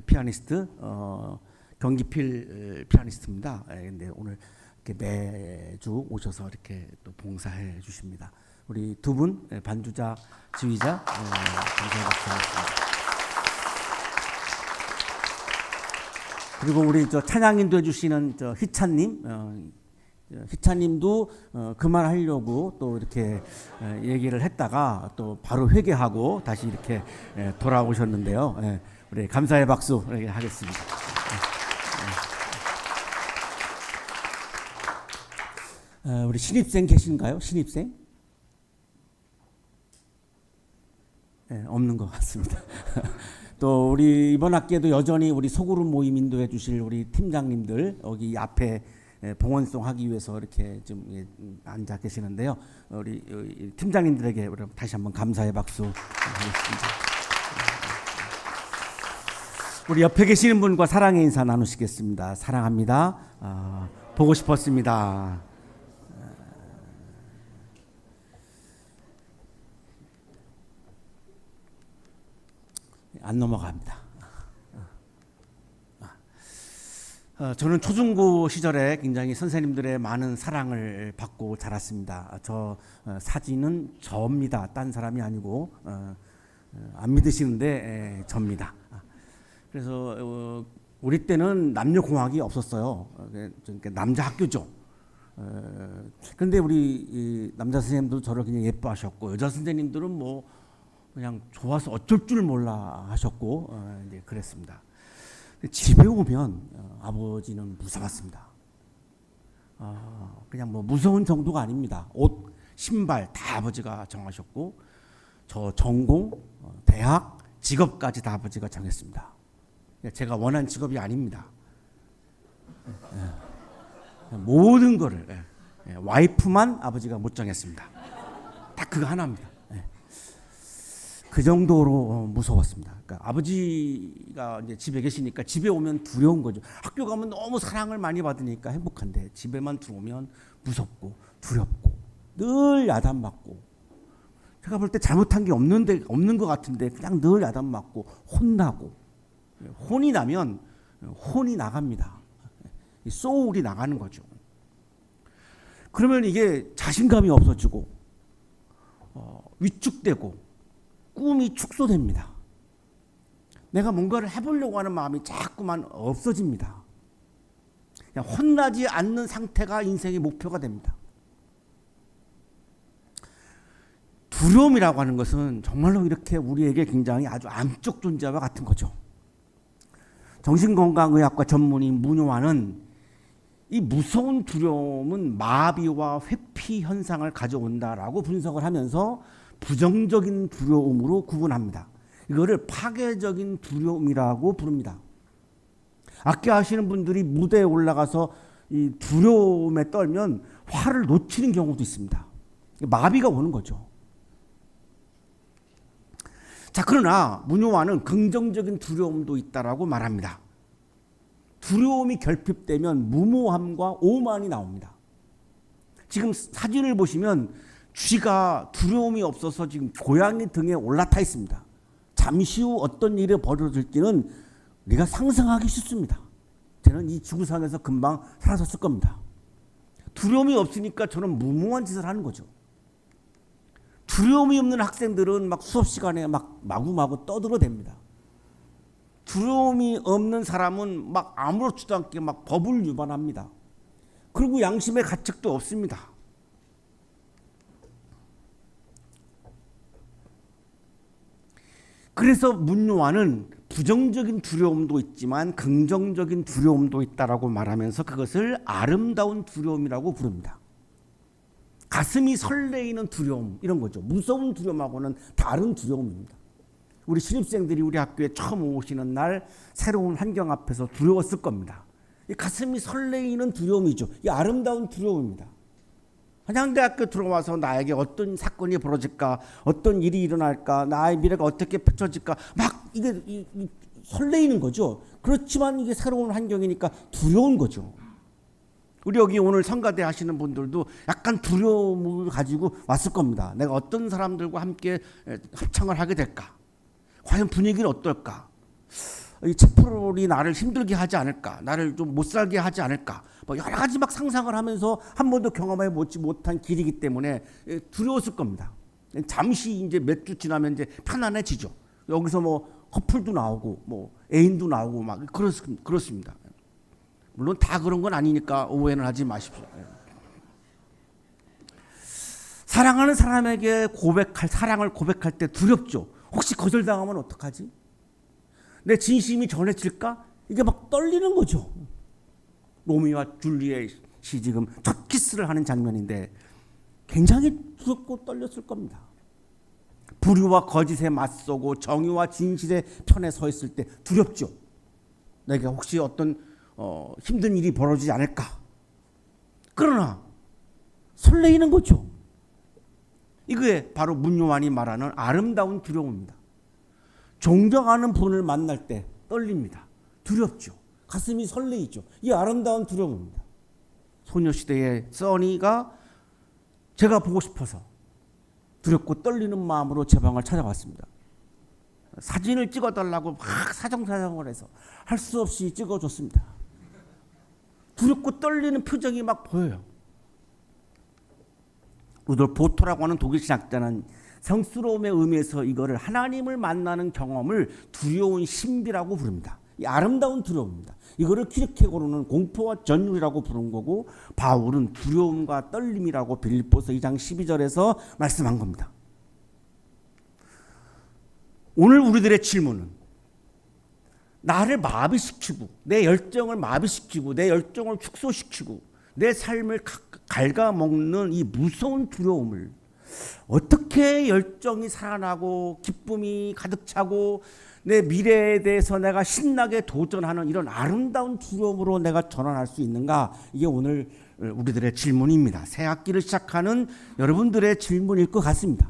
피아니스트 경기필 피아니스트입니다. 근데 오늘 이렇게 매주 오셔서 이렇게 또 봉사해 주십니다. 우리 두 분 반주자, 지휘자 감사합니다. 그리고 우리 저 찬양인도 해주시는 저 희찬님, 희찬님도 그만하려고 또 이렇게 얘기를 했다가 또 바로 회개하고 다시 이렇게 돌아오셨는데요. 우리 감사의 박수 하겠습니다. 우리 신입생 계신가요? 신입생? 없는 것 같습니다. 또 우리 이번 학기에도 여전히 우리 소그룹 모임 인도해 주실 우리 팀장님들 여기 앞에 봉헌송 하기 위해서 이렇게 좀 앉아 계시는데요. 우리 팀장님들에게 다시 한번 감사의 박수 하겠습니다. 우리 옆에 계시는 분과 사랑의 인사 나누시겠습니다. 사랑합니다. 보고 싶었습니다. 안 넘어갑니다. 저는 초중고 시절에 굉장히 선생님들의 많은 사랑을 받고 자랐습니다. 저 사진은 저입니다. 딴 사람이 아니고 안 믿으시는데 저입니다. 그래서 우리 때는 남녀공학이 없었어요. 남자 학교죠. 그런데 우리 남자 선생님도 저를 그냥 예뻐하셨고 여자 선생님들은 뭐 그냥 좋아서 어쩔 줄 몰라 하셨고 이제 그랬습니다. 집에 오면 아버지는 무서웠습니다. 그냥 뭐 무서운 정도가 아닙니다. 옷, 신발 다 아버지가 정하셨고 저 전공, 대학, 직업까지 다 아버지가 정했습니다. 제가 원한 직업이 아닙니다. 모든 거를 와이프만 아버지가 못 정했습니다. 딱 그거 하나입니다. 그 정도로 무서웠습니다. 그러니까 아버지가 이제 집에 계시니까 집에 오면 두려운 거죠. 학교 가면 너무 사랑을 많이 받으니까 행복한데 집에만 들어오면 무섭고 두렵고 늘 야단맞고 제가 볼 때 잘못한 게 없는 것 같은데 그냥 늘 야단맞고 혼나고 혼이 나면 혼이 나갑니다. 소울이 나가는 거죠. 그러면 이게 자신감이 없어지고 위축되고 꿈이 축소됩니다. 내가 뭔가를 해보려고 하는 마음이 자꾸만 없어집니다. 그냥 혼나지 않는 상태가 인생의 목표가 됩니다. 두려움이라고 하는 것은 정말로 이렇게 우리에게 굉장히 아주 암적 존재와 같은 거죠. 정신건강의학과 전문의 문효환은 이 무서운 두려움은 마비와 회피 현상을 가져온다라고 분석을 하면서 부정적인 두려움으로 구분합니다. 이거를 파괴적인 두려움이라고 부릅니다. 악기 하시는 분들이 무대에 올라가서 이 두려움에 떨면 화를 놓치는 경우도 있습니다. 마비가 오는 거죠. 자, 그러나 문효환은 긍정적인 두려움도 있다라고 말합니다. 두려움이 결핍되면 무모함과 오만이 나옵니다. 지금 사진을 보시면 쥐가 두려움이 없어서 지금 고양이 등에 올라타 있습니다. 잠시 후 어떤 일이 벌어질지는 우리가 상상하기 쉽습니다. 저는 이 지구상에서 금방 사라졌을 겁니다. 두려움이 없으니까 저는 무모한 짓을 하는 거죠. 두려움이 없는 학생들은 막 수업 시간에 막 마구마구 떠들어댑니다. 두려움이 없는 사람은 막 아무렇지도 않게 막 법을 위반합니다. 그리고 양심의 가책도 없습니다. 그래서 문효환은 부정적인 두려움도 있지만 긍정적인 두려움도 있다라고 말하면서 그것을 아름다운 두려움이라고 부릅니다. 가슴이 설레이는 두려움 이런 거죠. 무서운 두려움하고는 다른 두려움입니다. 우리 신입생들이 우리 학교에 처음 오시는 날 새로운 환경 앞에서 두려웠을 겁니다. 이 가슴이 설레이는 두려움이죠. 이 아름다운 두려움입니다. 한양대학교 들어와서 나에게 어떤 사건이 벌어질까, 어떤 일이 일어날까, 나의 미래가 어떻게 펼쳐질까, 막 이게 설레이는 거죠. 그렇지만 이게 새로운 환경이니까 두려운 거죠. 우리 여기 오늘 성가대 하시는 분들도 약간 두려움을 가지고 왔을 겁니다. 내가 어떤 사람들과 함께 합창을 하게 될까? 과연 분위기는 어떨까? 이 채플이 나를 힘들게 하지 않을까, 나를 좀 못 살게 하지 않을까, 뭐 여러 가지 막 상상을 하면서 한 번도 경험해 보지 못한 길이기 때문에 두려웠을 겁니다. 잠시 이제 몇 주 지나면 이제 편안해지죠. 여기서 뭐 커플도 나오고 뭐 애인도 나오고 막 그렇습니다. 물론 다 그런 건 아니니까 오해는 하지 마십시오. 사랑하는 사람에게 사랑을 고백할 때 두렵죠. 혹시 거절당하면 어떡하지? 내 진심이 전해질까? 이게 막 떨리는 거죠. 로미오와 줄리엣이 지금 첫 키스를 하는 장면인데 굉장히 두렵고 떨렸을 겁니다. 불의와 거짓에 맞서고 정의와 진실의 편에 서 있을 때 두렵죠. 내가 혹시 어떤 힘든 일이 벌어지지 않을까? 그러나 설레이는 거죠. 이게 바로 문요한이 말하는 아름다운 두려움입니다. 존경하는 분을 만날 때 떨립니다. 두렵죠. 가슴이 설레이죠. 이 아름다운 두려움입니다. 소녀시대의 써니가 제가 보고 싶어서 두렵고 떨리는 마음으로 제 방을 찾아왔습니다. 사진을 찍어달라고 막 사정사정을 해서 할 수 없이 찍어줬습니다. 두렵고 떨리는 표정이 막 보여요. 루돌프 보토라고 하는 독일 신학자는 성스러움의 의미에서 이거를 하나님을 만나는 경험을 두려운 신비라고 부릅니다. 이 아름다운 두려움입니다. 이거를 키르케고르는 공포와 전율이라고 부른 거고 바울은 두려움과 떨림이라고 빌립보서 2장 12절에서 말씀한 겁니다. 오늘 우리들의 질문은 나를 마비시키고 내 열정을 마비시키고 내 열정을 축소시키고 내 삶을 갉아먹는 이 무서운 두려움을 어떻게 열정이 살아나고 기쁨이 가득 차고 내 미래에 대해서 내가 신나게 도전하는 이런 아름다운 두려움으로 내가 전환할 수 있는가? 이게 오늘 우리들의 질문입니다. 새 학기를 시작하는 여러분들의 질문일 것 같습니다.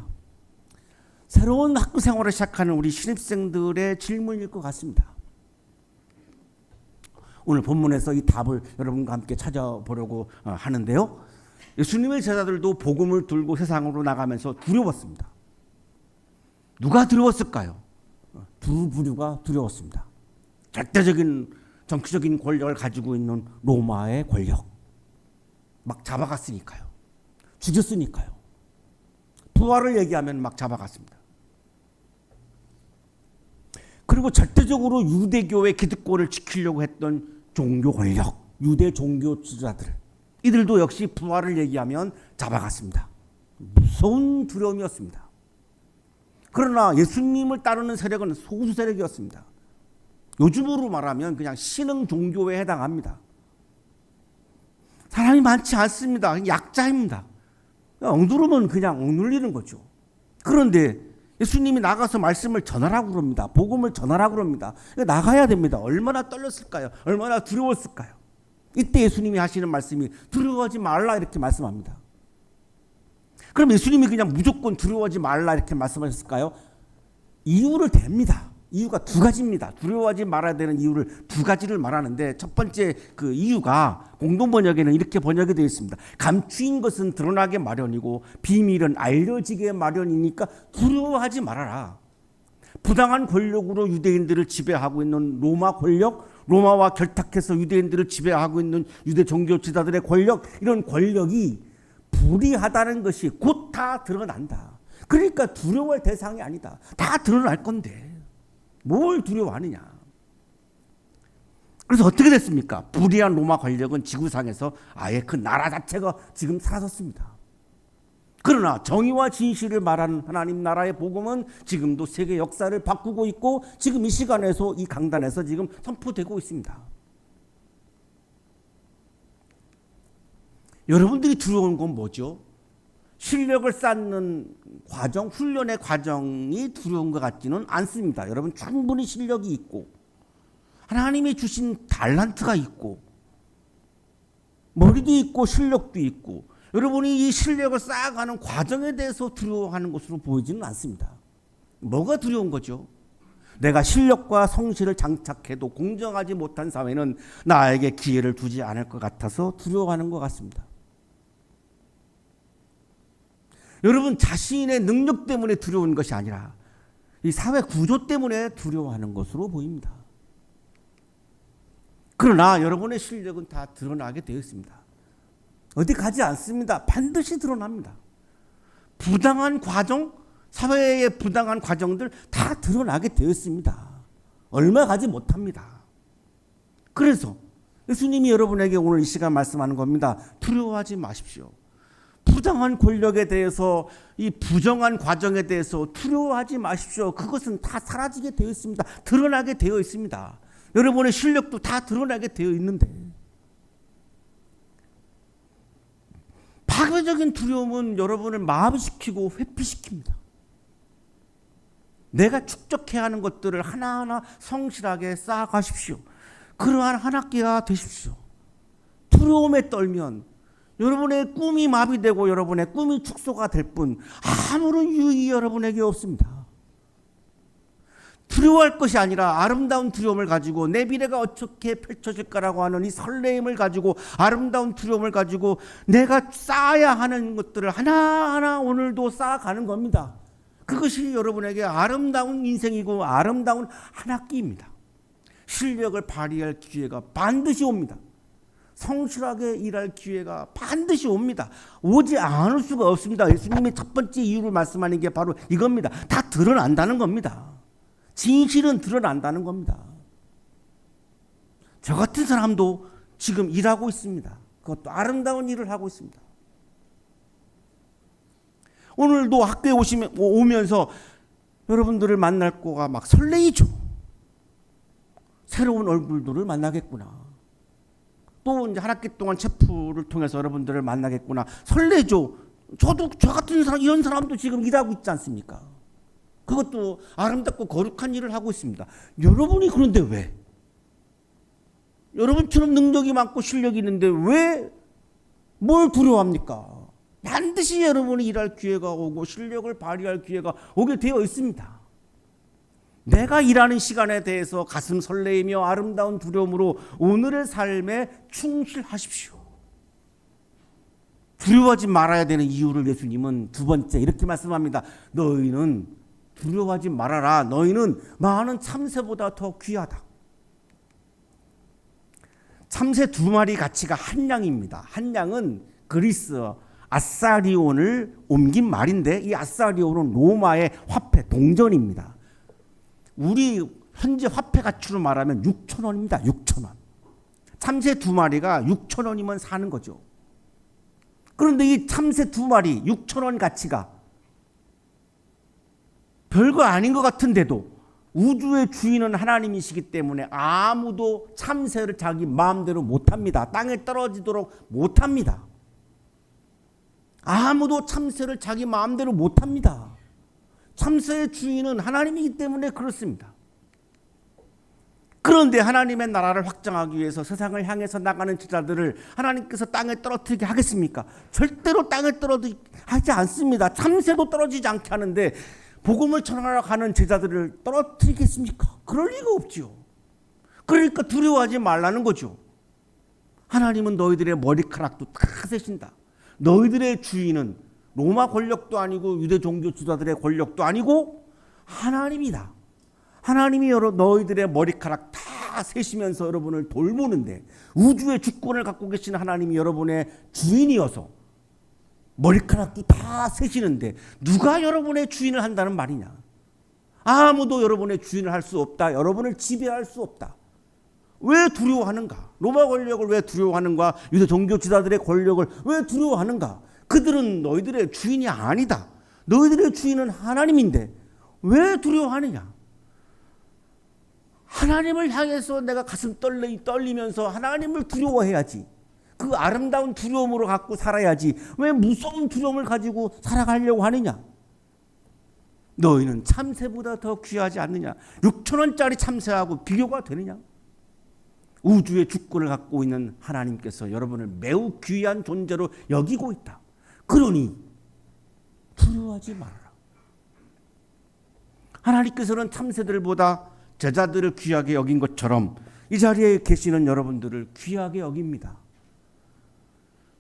새로운 학교 생활을 시작하는 우리 신입생들의 질문일 것 같습니다. 오늘 본문에서 이 답을 여러분과 함께 찾아보려고 하는데요. 예수님의 제자들도 복음을 들고 세상으로 나가면서 두려웠습니다. 누가 두려웠을까요? 두 부류가 두려웠습니다. 절대적인 정치적인 권력을 가지고 있는 로마의 권력. 막 잡아갔으니까요. 죽였으니까요. 부활을 얘기하면 막 잡아갔습니다. 그리고 절대적으로 유대교의 기득권을 지키려고 했던 종교 권력, 유대 종교 지도자들, 이들도 역시 부활을 얘기하면 잡아갔습니다. 무서운 두려움이었습니다. 그러나 예수님을 따르는 세력은 소수 세력이었습니다. 요즘으로 말하면 그냥 신흥 종교에 해당합니다. 사람이 많지 않습니다. 약자입니다. 억누르면 그냥 억눌리는 거죠. 그런데 예수님이 나가서 말씀을 전하라고 그럽니다. 복음을 전하라고 그럽니다. 나가야 됩니다. 얼마나 떨렸을까요? 얼마나 두려웠을까요? 이때 예수님이 하시는 말씀이 두려워하지 말라 이렇게 말씀합니다. 그럼 예수님이 그냥 무조건 두려워하지 말라 이렇게 말씀하셨을까요? 이유를 댑니다. 이유가 두 가지입니다. 두려워하지 말아야 되는 이유를 두 가지를 말하는데 첫 번째 그 이유가 공동 번역에는 이렇게 번역이 되어 있습니다. 감추인 것은 드러나게 마련이고 비밀은 알려지게 마련이니까 두려워하지 말아라. 부당한 권력으로 유대인들을 지배하고 있는 로마 권력, 로마와 결탁해서 유대인들을 지배하고 있는 유대 종교 지도자들의 권력, 이런 권력이 불의하다는 것이 곧 다 드러난다. 그러니까 두려워할 대상이 아니다. 다 드러날 건데 뭘 두려워하느냐. 그래서 어떻게 됐습니까? 불의한 로마 권력은 지구상에서 아예 그 나라 자체가 지금 사라졌습니다. 그러나 정의와 진실을 말하는 하나님 나라의 복음은 지금도 세계 역사를 바꾸고 있고 지금 이 시간에서 이 강단에서 지금 선포되고 있습니다. 여러분들이 두려운 건 뭐죠? 실력을 쌓는 과정, 훈련의 과정이 두려운 것 같지는 않습니다. 여러분 충분히 실력이 있고 하나님이 주신 달란트가 있고 머리도 있고 실력도 있고 여러분이 이 실력을 쌓아가는 과정에 대해서 두려워하는 것으로 보이지는 않습니다. 뭐가 두려운 거죠? 내가 실력과 성실을 장착해도 공정하지 못한 사회는 나에게 기회를 주지 않을 것 같아서 두려워하는 것 같습니다. 여러분 자신의 능력 때문에 두려운 것이 아니라 이 사회 구조 때문에 두려워하는 것으로 보입니다. 그러나 여러분의 실력은 다 드러나게 되어 있습니다. 어디 가지 않습니다. 반드시 드러납니다. 부당한 과정, 사회의 부당한 과정들 다 드러나게 되어 있습니다. 얼마 가지 못합니다. 그래서 예수님이 여러분에게 오늘 이 시간 말씀하는 겁니다. 두려워하지 마십시오. 부당한 권력에 대해서, 이 부정한 과정에 대해서 두려워하지 마십시오. 그것은 다 사라지게 되어 있습니다. 드러나게 되어 있습니다. 여러분의 실력도 다 드러나게 되어 있는데, 파괴적인 두려움은 여러분을 마비시키고 회피시킵니다. 내가 축적해야 하는 것들을 하나하나 성실하게 쌓아가십시오. 그러한 한 학기가 되십시오. 두려움에 떨면 여러분의 꿈이 마비되고 여러분의 꿈이 축소가 될 뿐 아무런 유익이 여러분에게 없습니다. 두려워할 것이 아니라 아름다운 두려움을 가지고 내 미래가 어떻게 펼쳐질까라고 하는 이 설레임을 가지고, 아름다운 두려움을 가지고 내가 쌓아야 하는 것들을 하나하나 오늘도 쌓아가는 겁니다. 그것이 여러분에게 아름다운 인생이고 아름다운 한 학기입니다. 실력을 발휘할 기회가 반드시 옵니다. 성실하게 일할 기회가 반드시 옵니다. 오지 않을 수가 없습니다. 예수님의 첫 번째 이유를 말씀하는 게 바로 이겁니다. 다 드러난다는 겁니다. 진실은 드러난다는 겁니다. 저 같은 사람도 지금 일하고 있습니다. 그것도 아름다운 일을 하고 있습니다. 오늘도 학교에 오면서 여러분들을 만날 거가 막 설레이죠. 새로운 얼굴들을 만나겠구나. 또 이제 한 학기 동안 체프를 통해서 여러분들을 만나겠구나. 설레죠. 저도 저 같은 사람, 이런 사람도 지금 일하고 있지 않습니까? 그것도 아름답고 거룩한 일을 하고 있습니다. 여러분이 그런데 왜? 여러분처럼 능력이 많고 실력이 있는데 왜 뭘 두려워합니까? 반드시 여러분이 일할 기회가 오고 실력을 발휘할 기회가 오게 되어 있습니다. 내가 일하는 시간에 대해서 가슴 설레이며 아름다운 두려움으로 오늘의 삶에 충실하십시오. 두려워하지 말아야 되는 이유를 예수님은 두 번째 이렇게 말씀합니다. 너희는 두려워하지 말아라. 너희는 많은 참새보다 더 귀하다. 참새 두 마리 가치가 한 양입니다. 한 양은 그리스 아사리온을 옮긴 말인데, 이 아사리온은 로마의 화폐 동전입니다. 우리 현재 화폐 가치로 말하면 6,000원입니다. 6,000원. 참새 두 마리가 6,000원이면 사는 거죠. 그런데 이 참새 두 마리 6,000원 가치가 별거 아닌 것 같은데도 우주의 주인은 하나님이시기 때문에 아무도 참새를 자기 마음대로 못합니다. 땅에 떨어지도록 못합니다. 아무도 참새를 자기 마음대로 못합니다. 참새의 주인은 하나님이기 때문에 그렇습니다. 그런데 하나님의 나라를 확장하기 위해서 세상을 향해서 나가는 제자들을 하나님께서 땅에 떨어뜨리게 하겠습니까? 절대로 땅에 떨어뜨리지 하지 않습니다. 참새도 떨어지지 않게 하는데 복음을 전하러 가는 제자들을 떨어뜨리겠습니까? 그럴 리가 없지요. 그러니까 두려워하지 말라는 거죠. 하나님은 너희들의 머리카락도 다 세신다. 너희들의 주인은 로마 권력도 아니고 유대 종교 지도자들의 권력도 아니고 하나님이다. 하나님이 너희들의 머리카락 다 세시면서 여러분을 돌보는데, 우주의 주권을 갖고 계신 하나님이 여러분의 주인이어서 머리카락도 다 세시는데 누가 여러분의 주인을 한다는 말이냐? 아무도 여러분의 주인을 할 수 없다. 여러분을 지배할 수 없다. 왜 두려워하는가? 로마 권력을 왜 두려워하는가? 유대 종교 지도자들의 권력을 왜 두려워하는가? 그들은 너희들의 주인이 아니다. 너희들의 주인은 하나님인데 왜 두려워하느냐? 하나님을 향해서 내가 가슴 떨리면서 하나님을 두려워해야지. 그 아름다운 두려움으로 갖고 살아야지. 왜 무서운 두려움을 가지고 살아가려고 하느냐? 너희는 참새보다 더 귀하지 않느냐? 6,000원짜리 참새하고 비교가 되느냐? 우주의 주권을 갖고 있는 하나님께서 여러분을 매우 귀한 존재로 여기고 있다. 그러니 두려워하지 말아라. 하나님께서는 참새들보다 제자들을 귀하게 여긴 것처럼 이 자리에 계시는 여러분들을 귀하게 여깁니다.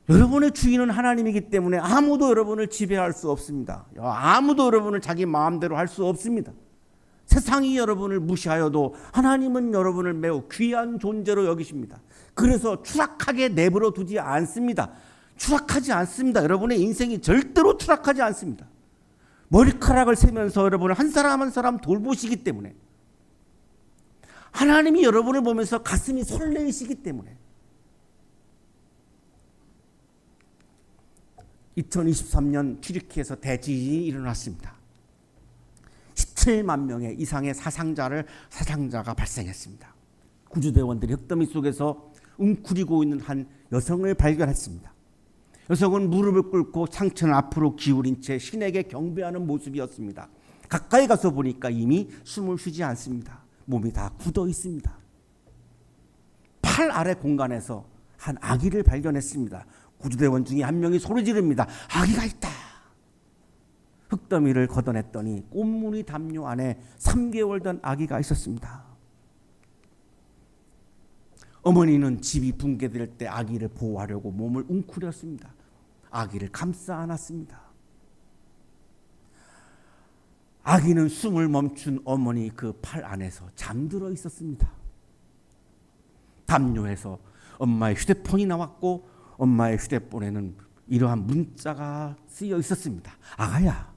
여러분의 주인은 하나님이기 때문에 아무도 여러분을 지배할 수 없습니다. 아무도 여러분을 자기 마음대로 할 수 없습니다. 세상이 여러분을 무시하여도 하나님은 여러분을 매우 귀한 존재로 여기십니다. 그래서 추락하게 내버려 두지 않습니다. 추락하지 않습니다. 여러분의 인생이 절대로 추락하지 않습니다. 머리카락을 세면서 여러분을 한 사람 한 사람 돌보시기 때문에, 하나님이 여러분을 보면서 가슴이 설레이시기 때문에 2023년 튀르키예에서 대지진이 일어났습니다. 17만 명의 이상의 사상자가 발생했습니다. 구조대원들이 흙더미 속에서 웅크리고 있는 한 여성을 발견했습니다. 여성은 무릎을 꿇고 상체는 앞으로 기울인 채 신에게 경배하는 모습이었습니다. 가까이 가서 보니까 이미 숨을 쉬지 않습니다. 몸이 다 굳어 있습니다. 팔 아래 공간에서 한 아기를 발견했습니다. 구조대원 중에 한 명이 소리 지릅니다. 아기가 있다. 흙더미를 걷어냈더니 꽃무늬 담요 안에 3개월 된 아기가 있었습니다. 어머니는 집이 붕괴될 때 아기를 보호하려고 몸을 웅크렸습니다. 아기를 감싸 안았습니다. 아기는 숨을 멈춘 어머니 그 팔 안에서 잠들어 있었습니다. 담요에서 엄마의 휴대폰이 나왔고 엄마의 휴대폰에는 이러한 문자가 쓰여 있었습니다. 아가야,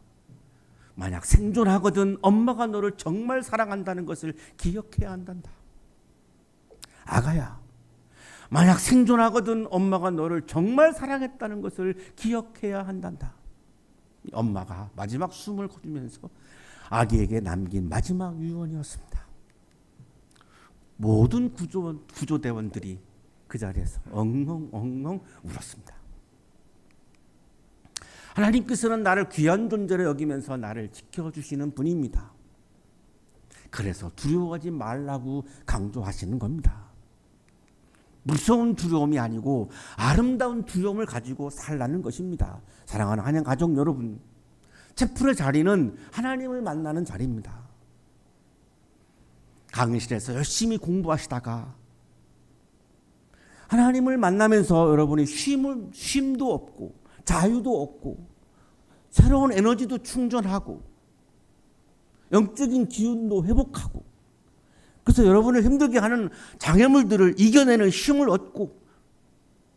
만약 생존하거든 엄마가 너를 정말 사랑한다는 것을 기억해야 한단다. 아가야, 만약 생존하거든 엄마가 너를 정말 사랑했다는 것을 기억해야 한단다. 엄마가 마지막 숨을 거두면서 아기에게 남긴 마지막 유언이었습니다. 모든 구조대원들이 그 자리에서 엉엉 울었습니다. 하나님께서는 나를 귀한 존재로 여기면서 나를 지켜주시는 분입니다. 그래서 두려워하지 말라고 강조하시는 겁니다. 무서운 두려움이 아니고 아름다운 두려움을 가지고 살라는 것입니다. 사랑하는 한양 가족 여러분, 채플의 자리는 하나님을 만나는 자리입니다. 강의실에서 열심히 공부하시다가 하나님을 만나면서 여러분이 쉼도 없고 자유도 없고 새로운 에너지도 충전하고 영적인 기운도 회복하고, 그래서 여러분을 힘들게 하는 장애물들을 이겨내는 힘을 얻고,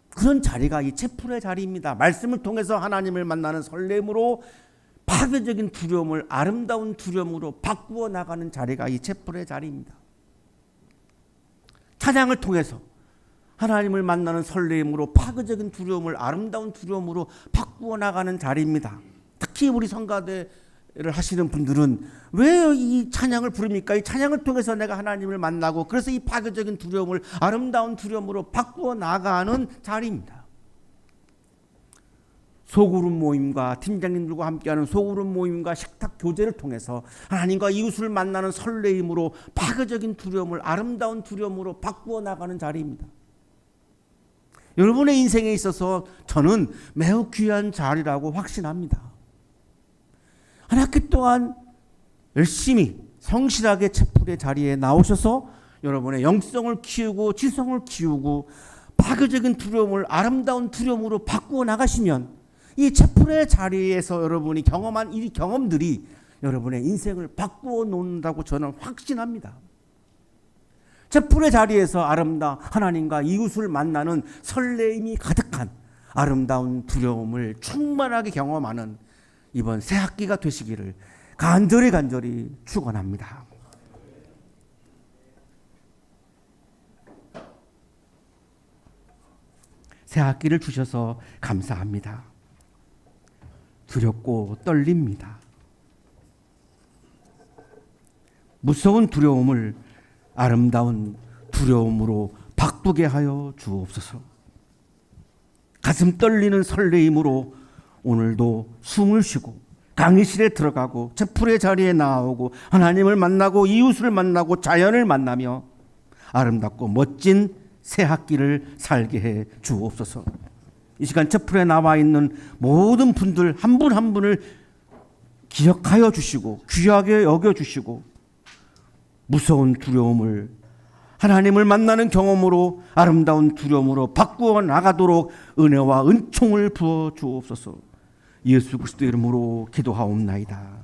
그런 자리가 이 채플의 자리입니다. 말씀을 통해서 하나님을 만나는 설렘으로 파괴적인 두려움을 아름다운 두려움으로 바꾸어 나가는 자리가 이 채플의 자리입니다. 찬양을 통해서 하나님을 만나는 설렘으로 파괴적인 두려움을 아름다운 두려움으로 바꾸어 나가는 자리입니다. 특히 우리 성가대를 하시는 분들은 왜 이 찬양을 부릅니까? 이 찬양을 통해서 내가 하나님을 만나고, 그래서 이 파괴적인 두려움을 아름다운 두려움으로 바꾸어 나가는 자리입니다. 소그룹 모임과 팀장님들과 함께하는 소그룹 모임과 식탁 교제를 통해서 하나님과 이웃을 만나는 설레임으로 파괴적인 두려움을 아름다운 두려움으로 바꾸어 나가는 자리입니다. 여러분의 인생에 있어서 저는 매우 귀한 자리라고 확신합니다. 한 학기 동안 열심히 성실하게 채플의 자리에 나오셔서 여러분의 영성을 키우고 지성을 키우고 파괴적인 두려움을 아름다운 두려움으로 바꾸어 나가시면 이 채플의 자리에서 여러분이 경험한 이 경험들이 여러분의 인생을 바꾸어 놓는다고 저는 확신합니다. 채플의 자리에서 하나님과 이웃을 만나는 설레임이 가득한 아름다운 두려움을 충만하게 경험하는 이번 새 학기가 되시기를 간절히 축원합니다. 새 학기를 주셔서 감사합니다. 두렵고 떨립니다. 무서운 두려움을 아름다운 두려움으로 바꾸게 하여 주옵소서. 가슴 떨리는 설레임으로 오늘도 숨을 쉬고 강의실에 들어가고 채플의 자리에 나오고 하나님을 만나고 이웃을 만나고 자연을 만나며 아름답고 멋진 새 학기를 살게 해 주옵소서. 이 시간 채플에 나와 있는 모든 분들 한 분 한 분을 기억하여 주시고 귀하게 여겨주시고 무서운 두려움을 하나님을 만나는 경험으로 아름다운 두려움으로 바꾸어 나가도록 은혜와 은총을 부어 주옵소서. 예수 그리스도 이름으로 기도하옵나이다.